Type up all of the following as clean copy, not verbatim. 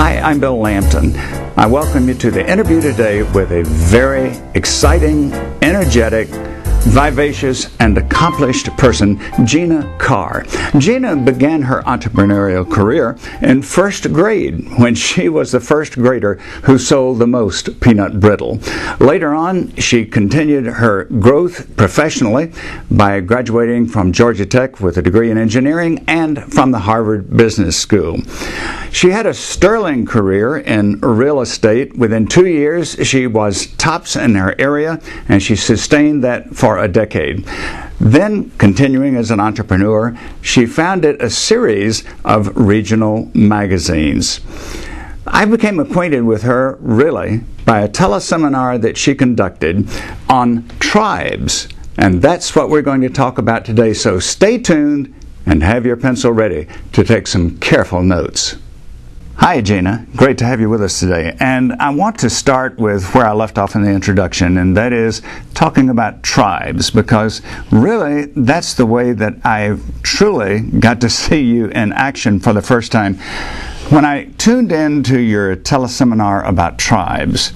Hi, I'm Bill Lampton. I welcome you to the interview today with a very exciting, energetic, vivacious, and accomplished person, Gina Carr. Gina began her entrepreneurial career in first grade when she was the first grader who sold the most peanut brittle. Later on, she continued her growth professionally by graduating from Georgia Tech with a degree in engineering and from the Harvard Business School. She had a sterling career in real estate. Within 2 years, she was tops in her area, and she sustained that for a decade. Then, continuing as an entrepreneur, she founded a series of regional magazines. I became acquainted with her, really, by a teleseminar that she conducted on tribes. And that's what we're going to talk about today. So stay tuned and have your pencil ready to take some careful notes. Hi, Gina. Great to have you with us today. And I want to start with where I left off in the introduction, and that is talking about tribes, because really that's the way that I truly got to see you in action for the first time. When I tuned into your teleseminar about tribes,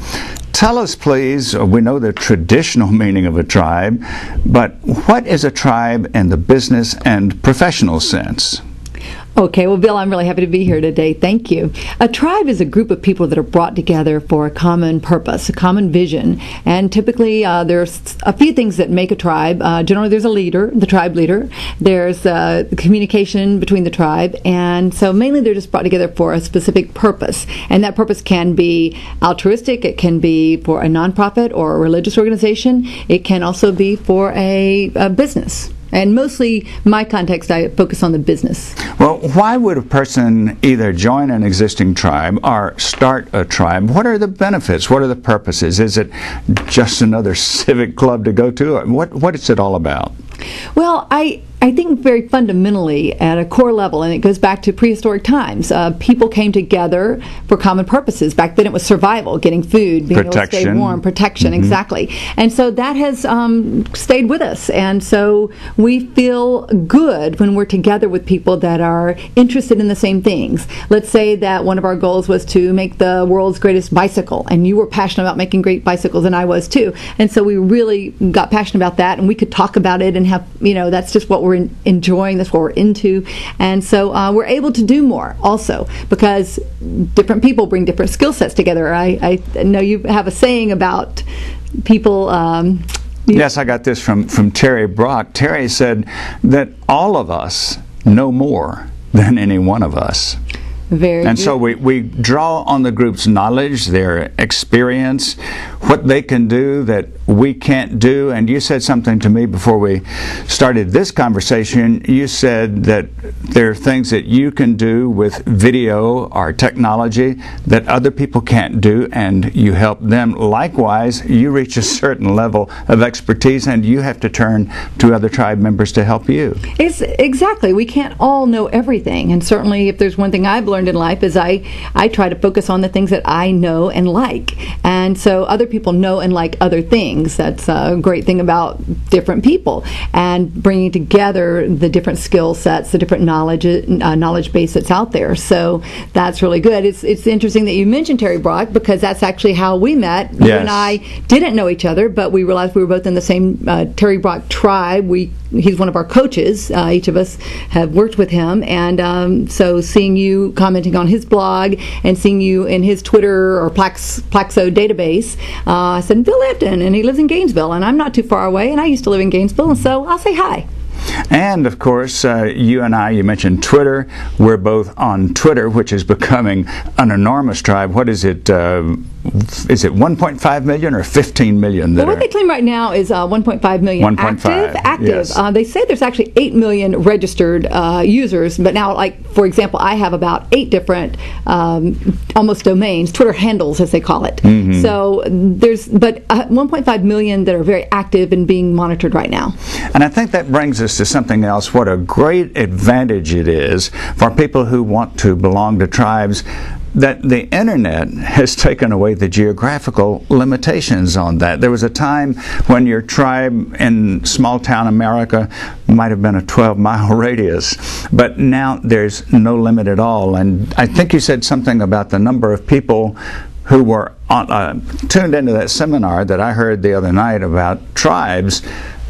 tell us, please, we know the traditional meaning of a tribe, but what is a tribe in the business and professional sense? Okay, well, Bill, I'm really happy to be here today. Thank you. A tribe is a group of people that are brought together for a common purpose, a common vision. And typically, there's a few things that make a tribe. Generally, there's a leader, the tribe leader. There's communication between the tribe. And so mainly they're just brought together for a specific purpose. And that purpose can be altruistic. It can be for a nonprofit or a religious organization. It can also be for a business. And mostly, my context, I focus on the business. Well, why would a person either join an existing tribe or start a tribe? What are the benefits? What are the purposes? Is it just another civic club to go to? What is it all about? Well, I think very fundamentally at a core level, and it goes back to prehistoric times, people came together for common purposes. Back then it was survival, getting food, being able to stay warm, protection, exactly. And so that has stayed with us. And so we feel good when we're together with people that are interested in the same things. Let's say that one of our goals was to make the world's greatest bicycle, and you were passionate about making great bicycles, and I was too. And so we really got passionate about that, and we could talk about it and have, that's just what we're enjoying, that's what we're into. And so we're able to do more also because different people bring different skill sets together. I know you have a saying about people. Yes, I got this from Terry Brock. Terry said that all of us know more than any one of us. And so we draw on the group's knowledge, their experience, what they can do that we can't do. And you said something to me before we started this conversation. You said that there are things that you can do with video or technology that other people can't do, and you help them. Likewise, you reach a certain level of expertise, and you have to turn to other tribe members to help you. Exactly. We can't all know everything. And certainly, if there's one thing I've learned in life is I try to focus on the things that I know and like. And so other people know and like other things. That's a great thing about different people, and bringing together the different skill sets, the different knowledge base that's out there. So that's really good. It's interesting that you mentioned Terry Brock, because that's actually how we met. Yes. You and I didn't know each other, but we realized we were both in the same Terry Brock tribe. He's one of our coaches. Each of us have worked with him, and so seeing you commenting on his blog and seeing you in his Twitter or Plaxo database, I said, Bill Lampton, and he lives in Gainesville, and I'm not too far away, and I used to live in Gainesville, and so I'll say hi. And of course, you and I, you mentioned Twitter. We're both on Twitter, which is becoming an enormous tribe. What is it? Is it 1.5 million or 15 million? Well, what they claim right now is 1.5 million active. Yes. They say there's actually 8 million registered users, but now, like, for example, I have about 8 different almost domains, Twitter handles as they call it. So there's 1.5 million that are very active and being monitored right now. And I think that brings us to something else. What a great advantage it is for people who want to belong to tribes. that the internet has taken away the geographical limitations on that. There was a time when your tribe in small town America might have been a 12-mile radius, but now there's no limit at all. And I think you said something about the number of people who were tuned into that seminar that I heard the other night about tribes.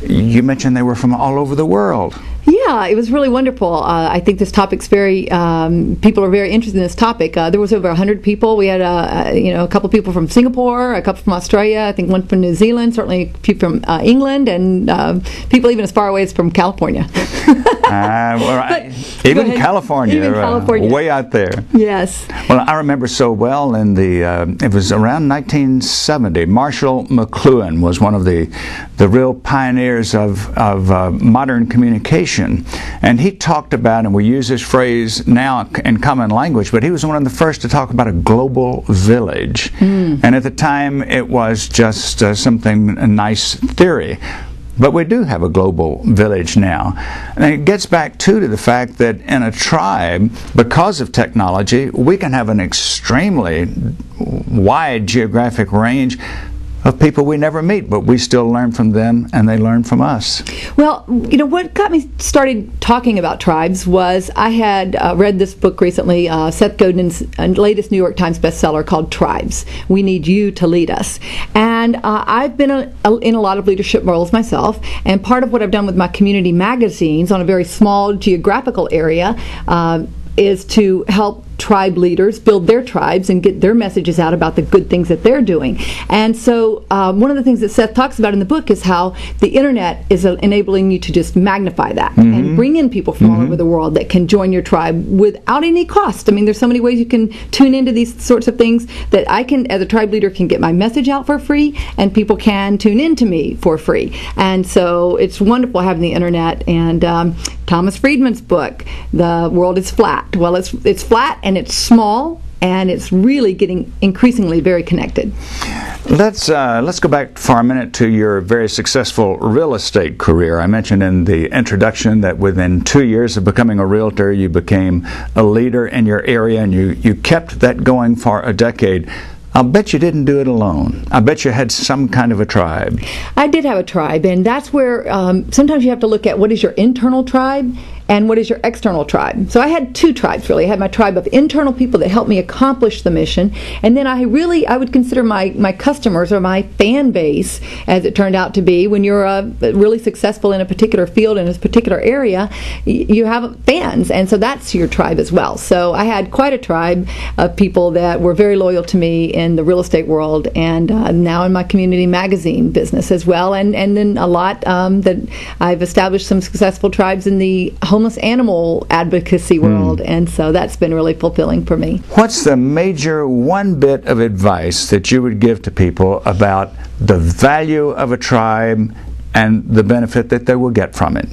You mentioned they were from all over the world. Yeah, it was really wonderful. I think this topic's very, people are very interested in this topic. There was over 100 people. We had, a couple people from Singapore, a couple from Australia, I think one from New Zealand, certainly a few from England, and people even as far away as from California. Even California, way out there. Yes. Well, I remember so well in the, it was around 1970, Marshall McLuhan was one of the real pioneers of modern communication. And he talked about, and we use this phrase now in common language, but he was one of the first to talk about a global village. And at the time, it was just something, a nice theory. But we do have a global village now. And it gets back, too, to the fact that in a tribe, because of technology, we can have an extremely wide geographic range of people we never meet, but we still learn from them and they learn from us. Well, what got me started talking about tribes was I had read this book recently, Seth Godin's latest New York Times bestseller called Tribes. We Need You to Lead Us. And I've been in a lot of leadership roles myself, and part of what I've done with my community magazines on a very small geographical area is to help tribe leaders build their tribes and get their messages out about the good things that they're doing. And so one of the things that Seth talks about in the book is how the internet is enabling you to just magnify that and bring in people from all over the world that can join your tribe without any cost. I mean, there's so many ways you can tune into these sorts of things that I can, as a tribe leader, can get my message out for free, and people can tune in to me for free. And so it's wonderful having the internet. And Thomas Friedman's book, The World is Flat. Well, it's flat and it's small, and it's really getting increasingly very connected. Let's go back for a minute to your very successful real estate career. I mentioned in the introduction that within 2 years of becoming a realtor, you became a leader in your area, and you kept that going for a decade. I'll bet you didn't do it alone. I bet you had some kind of a tribe. I did have a tribe, and that's where sometimes you have to look at what is your internal tribe and what is your external tribe. So I had two tribes, really. I had my tribe of internal people that helped me accomplish the mission, and then I would consider my customers, or my fan base, as it turned out to be. When you're really successful in a particular field, in a particular area, you have fans, and so that's your tribe as well. So I had quite a tribe of people that were very loyal to me in the real estate world, and now in my community magazine business as well, and then a lot that I've established some successful tribes in the homeless animal advocacy world, and so that's been really fulfilling for me. What's the major one bit of advice that you would give to people about the value of a tribe and the benefit that they will get from it?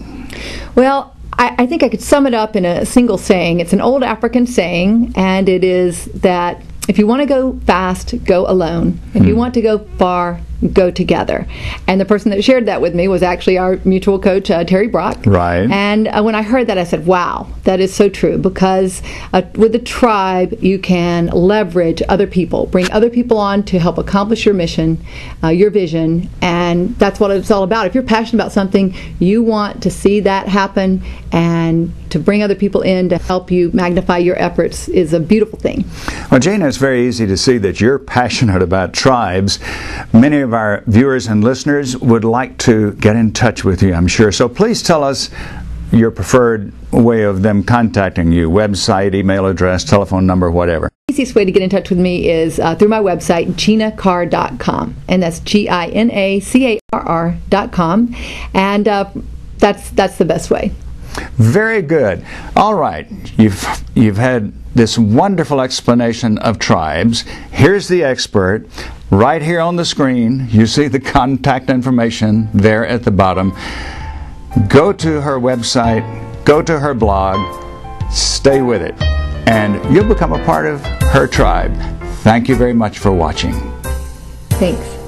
Well, I think I could sum it up in a single saying. It's an old African saying, and it is that if you want to go fast, go alone. If you want to go far, go together. And the person that shared that with me was actually our mutual coach, Terry Brock. Right. And when I heard that, I said, wow, that is so true, because with a tribe, you can leverage other people, bring other people on to help accomplish your mission, your vision, and that's what it's all about. If you're passionate about something, you want to see that happen, and to bring other people in to help you magnify your efforts is a beautiful thing. Well, Gina, it's very easy to see that you're passionate about tribes. Many of our viewers and listeners would like to get in touch with you, I'm sure. So please tell us your preferred way of them contacting you, website, email address, telephone number, whatever. The easiest way to get in touch with me is through my website, ginacarr.com, and that's GINACARR.com, and that's the best way. Very good. All right, you've had this wonderful explanation of tribes. Here's the expert. Right here on the screen, you see the contact information there at the bottom. Go to her website, go to her blog, stay with it, and you'll become a part of her tribe. Thank you very much for watching. Thanks.